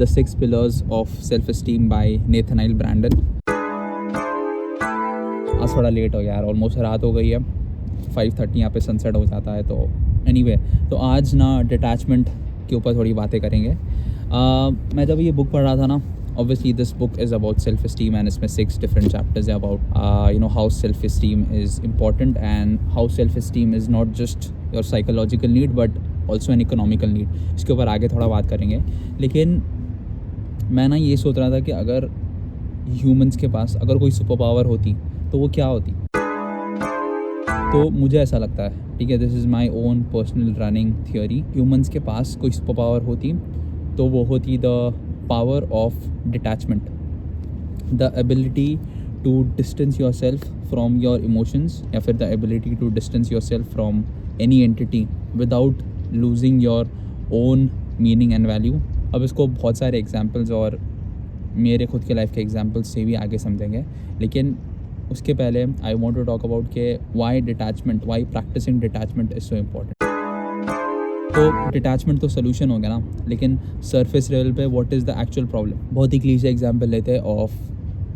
The Six Pillars of Self-Esteem by Nathaniel Branden. आज थोड़ा late हो गया यार, ऑलमोस्ट रात हो गई है, 5:30 यहाँ पे सनसेट हो जाता है। तो एनीवे, तो आज ना डिटैचमेंट के ऊपर थोड़ी बातें करेंगे। मैं जब ये बुक पढ़ रहा था ना, obviously this book is about self-esteem and इसमें 6 different chapters है about how self-esteem is important and how self-esteem is not just your psychological need but also an economical need। इसके ऊपर आगे थोड़ा बात करेंगे। लेकिन मैं ना ये सोच रहा था कि अगर ह्यूमंस के पास अगर कोई सुपर पावर होती तो वो क्या होती। तो मुझे ऐसा लगता है, ठीक है, this is my own personal running theory, humans के पास कोई सुपर पावर होती तो वो होती the power of detachment, the ability to distance yourself from your emotions, या फिर the ability to distance yourself from any entity without losing your own meaning and value. अब इसको बहुत सारे एग्जाम्पल्स और मेरे खुद के लाइफ के एग्जाम्पल्स से भी आगे समझेंगे, लेकिन उसके पहले I want to talk about के why practicing detachment is so important. तो डिटैचमेंट तो सोल्यूशन हो गया ना, लेकिन सरफेस लेवल पे what is the actual problem. बहुत ही क्लीशे एग्जांपल लेते हैं of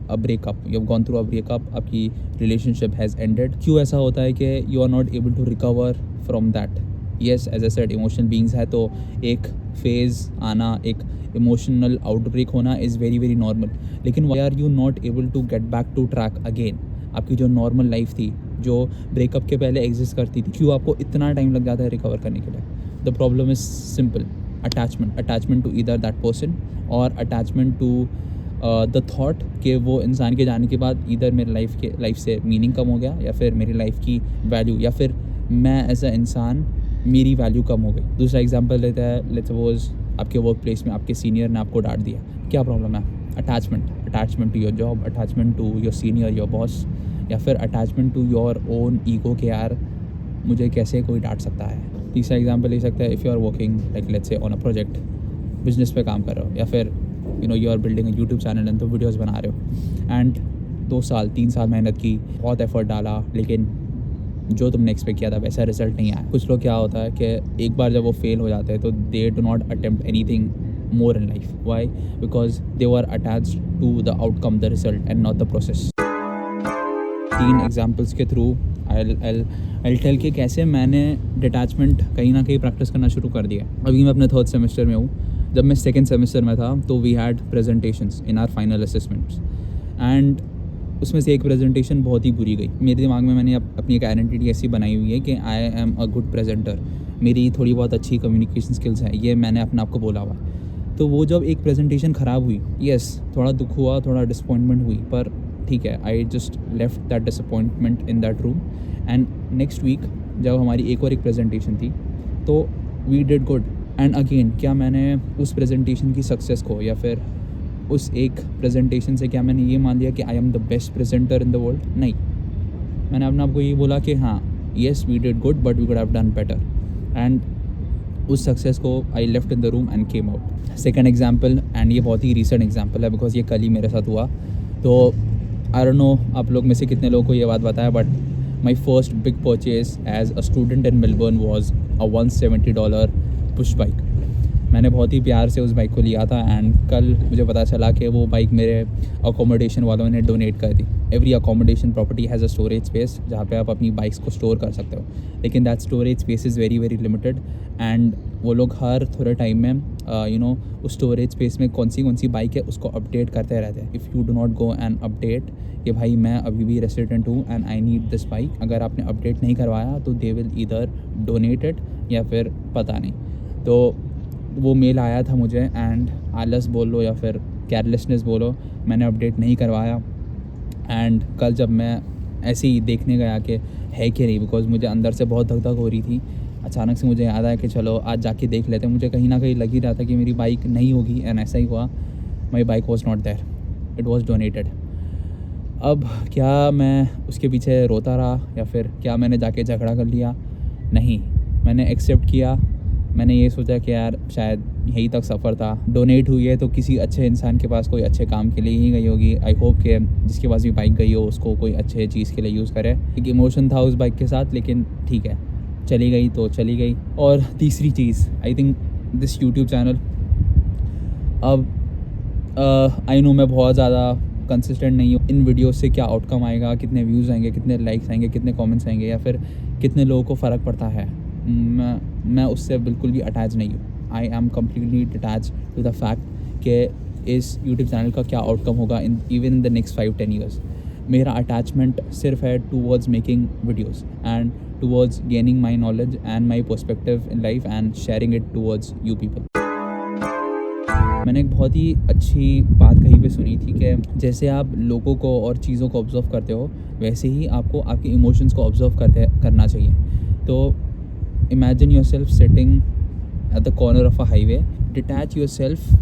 a breakup. You have gone through a breakup, आपकी रिलेशनशिप हैज़ एंडेड। क्यों ऐसा होता है कि you are not able to recover from that. Yes, as I said, emotional beings है, तो एक फेज़ आना, एक इमोशनल आउटब्रेक होना इज़ वेरी वेरी नॉर्मल। लेकिन why are you not able to get back to track again. आपकी जो normal life थी, जो ब्रेकअप के पहले एग्जिस्ट करती थी, क्यों आपको इतना टाइम लग जाता है रिकवर करने के लिए। The problem is simple, attachment to either that person और अटैचमेंट टू द थॉट कि वो इंसान के जाने के बाद ईदर मेरे लाइफ से मीनिंग कम हो गया, या फिर मेरी लाइफ की वैल्यू, या फिर मैं एज अ इंसान मेरी वैल्यू कम हो गई। दूसरा एग्जांपल लेते हैं, लेट्स सपोज आपके वर्क प्लेस में आपके सीनियर ने आपको डांट दिया। क्या प्रॉब्लम है? Attachment to your job, attachment to your senior, your boss, या फिर attachment to your own ego के यार मुझे कैसे कोई डांट सकता है। तीसरा एग्जांपल ले सकते हैं, if you are working like let's say on a project, business पे काम कर रहे हो, या फिर you are building a YouTube channel and तो वीडियोज़ बना रहे हो एंड 2 साल 3 साल मेहनत की, बहुत एफर्ट डाला, लेकिन जो तुमने एक्सपेक्ट किया था वैसा रिजल्ट नहीं आया। कुछ लोग क्या होता है कि एक बार जब वो फेल हो जाते हैं तो they do not attempt anything more in life. Why? Because they were attached to the outcome, the result and not the process. 3 examples के थ्रू आई टेल के कैसे मैंने डिटैचमेंट कहीं ना कहीं प्रैक्टिस करना शुरू कर दिया। अभी मैं अपने 3rd सेमेस्टर में हूँ। जब मैं 2nd सेमेस्टर में था तो we had presentations in our final assessments and उसमें से एक प्रेजेंटेशन बहुत ही बुरी गई। मेरे दिमाग में मैंने अपनी एक आइडेंटिटी ऐसी बनाई हुई है कि I am a good presenter, मेरी थोड़ी बहुत अच्छी कम्युनिकेशन स्किल्स है, ये मैंने अपने आप को बोला हुआ। तो वो जब एक प्रेजेंटेशन ख़राब हुई, येस थोड़ा दुख हुआ, थोड़ा डिसअपॉइंटमेंट हुई, पर ठीक है, I just left that disappointment in that room and next week जब हमारी एक प्रेजेंटेशन थी तो we did good. And again, क्या मैंने उस प्रेजेंटेशन की सक्सेस को या फिर उस एक प्रेजेंटेशन से क्या मैंने ये मान लिया कि I am the best presenter in the world? नहीं, मैंने अपने आप को ये बोला कि हाँ, yes we did good but we could have done better, and उस सक्सेस को I left in the room and came out. Second example, and ये बहुत ही रीसेंट एग्जांपल है बिकॉज ये कल ही मेरे साथ हुआ। तो आई डोंट नो आप लोग में से कितने लोगों को ये बात बताया, but my first big purchase as a student in Melbourne was a $170 push bike. मैंने बहुत ही प्यार से उस बाइक को लिया था एंड कल मुझे पता चला कि वो बाइक मेरे अकोमोडेशन वालों ने डोनेट कर दी। Every accommodation property has a storage space जहाँ पे आप अपनी बाइक्स को स्टोर कर सकते हो, लेकिन that storage space is very very limited and वो लोग हर थोड़े टाइम में उस स्टोरेज स्पेस में कौन सी बाइक है उसको अपडेट करते रहते हैं। If you do not go and update कि भाई मैं अभी भी रेसिडेंट हूँ and I need this bike, अगर आपने अपडेट नहीं करवाया तो they will either donate it या फिर पता नहीं। तो वो मेल आया था मुझे एंड आलस बोल लो या फिर केयरलेसनेस बोलो, मैंने अपडेट नहीं करवाया एंड कल जब मैं ऐसे ही देखने गया कि है कि नहीं, बिकॉज मुझे अंदर से बहुत धक धक हो रही थी, अचानक से मुझे याद आया कि चलो आज जाके देख लेते हैं। मुझे कहीं ना कहीं लग ही रहा था कि मेरी बाइक नहीं होगी एंड ऐसा ही हुआ, my bike was not there, it was donated. अब क्या मैं उसके पीछे रोता रहा या फिर क्या मैंने जाके झगड़ा कर लिया? नहीं, मैंने एक्सेप्ट किया। मैंने ये सोचा कि यार शायद यहीं तक सफ़र था, डोनेट हुई है तो किसी अच्छे इंसान के पास कोई अच्छे काम के लिए ही गई होगी। आई होप कि जिसके पास भी बाइक गई हो उसको कोई अच्छे चीज़ के लिए यूज़ करे। एक इमोशन था उस बाइक के साथ, लेकिन ठीक है, चली गई तो चली गई। और तीसरी चीज़, I think this YouTube channel, अब आई नो मैं बहुत ज़्यादा कंसिस्टेंट नहीं हूँ इन वीडियो से क्या आउटकम आएगा, कितने व्यूज़ आएंगे, कितने लाइक्स आएंगे, कितने कमेंट्स आएंगे, या फिर कितने लोगों को फ़र्क पड़ता है। मैं उससे बिल्कुल भी अटैच नहीं हूँ। I am completely attach to the fact कि इस यूट्यूब चैनल का क्या आउटकम होगा even in the next 5-10 years. मेरा अटैचमेंट सिर्फ है towards making videos and towards gaining my knowledge and my perspective in life and sharing it towards you people. मैंने एक बहुत ही अच्छी बात कहीं पे सुनी थी कि जैसे आप लोगों को और चीज़ों को ऑब्ज़र्व करते हो, वैसे ही आपको आपके इमोशंस को ऑब्ज़र्व करना चाहिए। तो imagine yourself sitting at the corner of a highway, detach yourself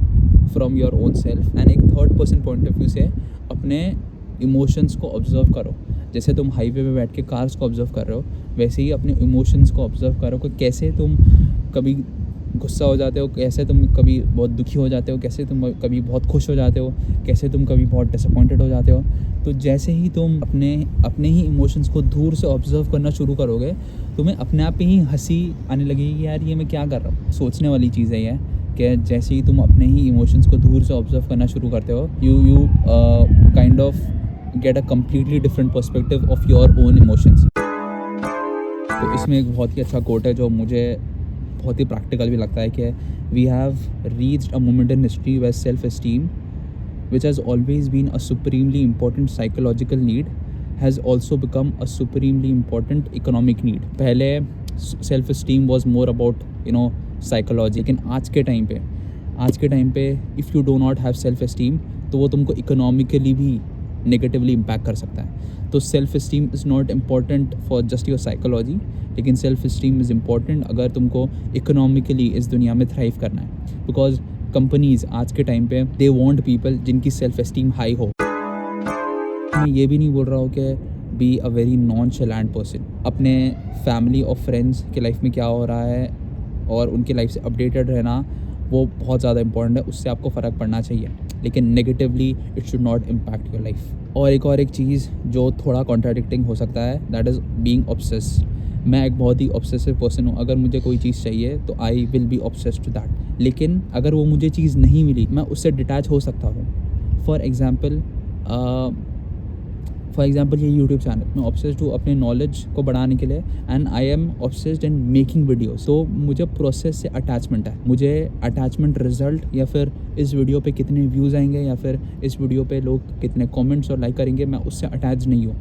from your own self and एक third person point of view से अपने इमोशंस को ऑब्ज़र्व करो। जैसे तुम हाईवे पे बैठ के कार्स को ऑब्ज़र्व कर रहे हो, वैसे ही अपने इमोशंस को ऑब्ज़र्व करो कि कैसे तुम कभी गुस्सा हो जाते हो, कैसे तुम कभी बहुत दुखी हो जाते हो, कैसे तुम कभी बहुत खुश हो जाते हो, कैसे तुम कभी बहुत डिसअपॉइंटेड हो जाते हो। तो जैसे ही तुम अपने ही इमोशंस को दूर से ऑब्ज़र्व करना शुरू करोगे, तुम्हें अपने आप ही हंसी आने लगेगी कि यार ये मैं क्या कर रहा हूँ। सोचने वाली चीज़ है ये कि जैसे ही तुम अपने ही इमोशंस को दूर से ऑब्ज़र्व करना शुरू करते हो, you kind of get a completely different perspective of your own emotions. तो इसमें एक बहुत ही अच्छा कोट है जो मुझे बहुत ही प्रैक्टिकल भी लगता है कि we have reached a moment in history where self esteem which has always been a supremely important psychological need has also become a supremely important economic need. पहले self esteem was more about psychology, लेकिन आज के time पे if you do not have self esteem तो वो तुमको economically भी negatively impact कर सकता है। तो self esteem is not important for just your psychology, लेकिन सेल्फ इस्टीम इज़ इम्पॉर्टेंट अगर तुमको इकोनॉमिकली इस दुनिया में थ्राइव करना है। बिकॉज कंपनीज़ आज के टाइम पे दे वांट पीपल जिनकी सेल्फ एस्टीम हाई हो। मैं ये भी नहीं बोल रहा हूँ कि बी अ वेरी नॉनशैलेंट पर्सन। अपने फैमिली और फ्रेंड्स के लाइफ में क्या हो रहा है और उनकी लाइफ से अपडेटेड रहना वो बहुत ज़्यादा इंपॉर्टेंट है, उससे आपको फ़र्क पड़ना चाहिए, लेकिन negatively it should not impact your life. और एक चीज़ जो थोड़ा कॉन्ट्राडिक्टिंग हो सकता है, दैट इज़ बीइंग ऑब्सेस्ड। मैं एक बहुत ही ऑब्सेसिव पर्सन हूँ। अगर मुझे कोई चीज़ चाहिए तो I will be obsessed to that, लेकिन अगर वो मुझे चीज़ नहीं मिली मैं उससे डिटैच हो सकता हूँ। फॉर एग्ज़ाम्पल ये यूट्यूब चैनल, मैं ऑब्सेस्ड हूँ अपने नॉलेज को बढ़ाने के लिए and I am obsessed in making video. So मुझे प्रोसेस से अटैचमेंट है, मुझे अटैचमेंट रिजल्ट या फिर इस वीडियो पे कितने व्यूज़ आएंगे या फिर इस वीडियो पे लोग कितने कमेंट्स और लाइक करेंगे, मैं उससे अटैच नहीं हूँ।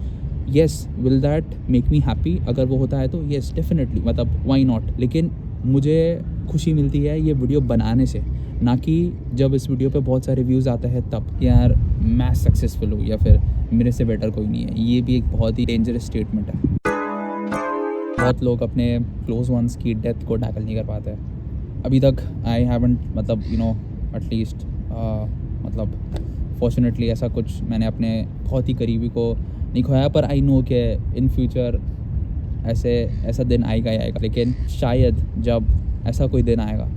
Yes, will that make me happy? अगर वो होता है तो येस डेफिनेटली, मतलब वाई नॉट। लेकिन मुझे खुशी मिलती है ये वीडियो बनाने से, ना कि जब इस वीडियो पे बहुत सारे व्यूज़ आते हैं तब यार मैं सक्सेसफुल हूँ या फिर मेरे से बेटर कोई नहीं है। ये भी एक बहुत ही डेंजरस स्टेटमेंट है। बहुत लोग अपने क्लोज वंस की डेथ को टैकल नहीं कर पाते अभी तक। आई हैवंट, मतलब एटलीस्ट मतलब फॉर्चुनेटली ऐसा कुछ मैंने अपने बहुत ही करीबी को नहीं खोया, पर आई नो कि इन फ्यूचर ऐसा दिन आएगा ही आएगा। लेकिन शायद जब ऐसा कोई दिन आएगा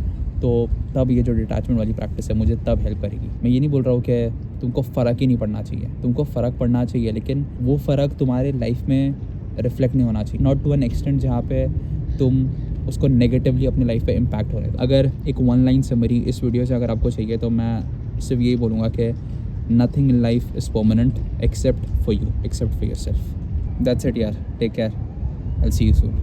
तो तब ये जो डिटैचमेंट वाली प्रैक्टिस है मुझे तब हेल्प करेगी। मैं ये नहीं बोल रहा हूँ कि तुमको फ़र्क ही नहीं पड़ना चाहिए, तुमको फ़र्क पड़ना चाहिए, लेकिन वो फ़र्क तुम्हारे लाइफ में रिफ्लेक्ट नहीं होना चाहिए, नॉट टू एन एक्सटेंट जहाँ पे तुम उसको नेगेटिवली अपनी लाइफ पे इम्पैक्ट हो रहे हो। अगर एक 1 लाइन समरी इस वीडियो से अगर आपको चाहिए तो मैं सिर्फ यही बोलूँगा कि nothing in life is permanent except for you, except for yourself. That's it यार, take care, I will see you soon.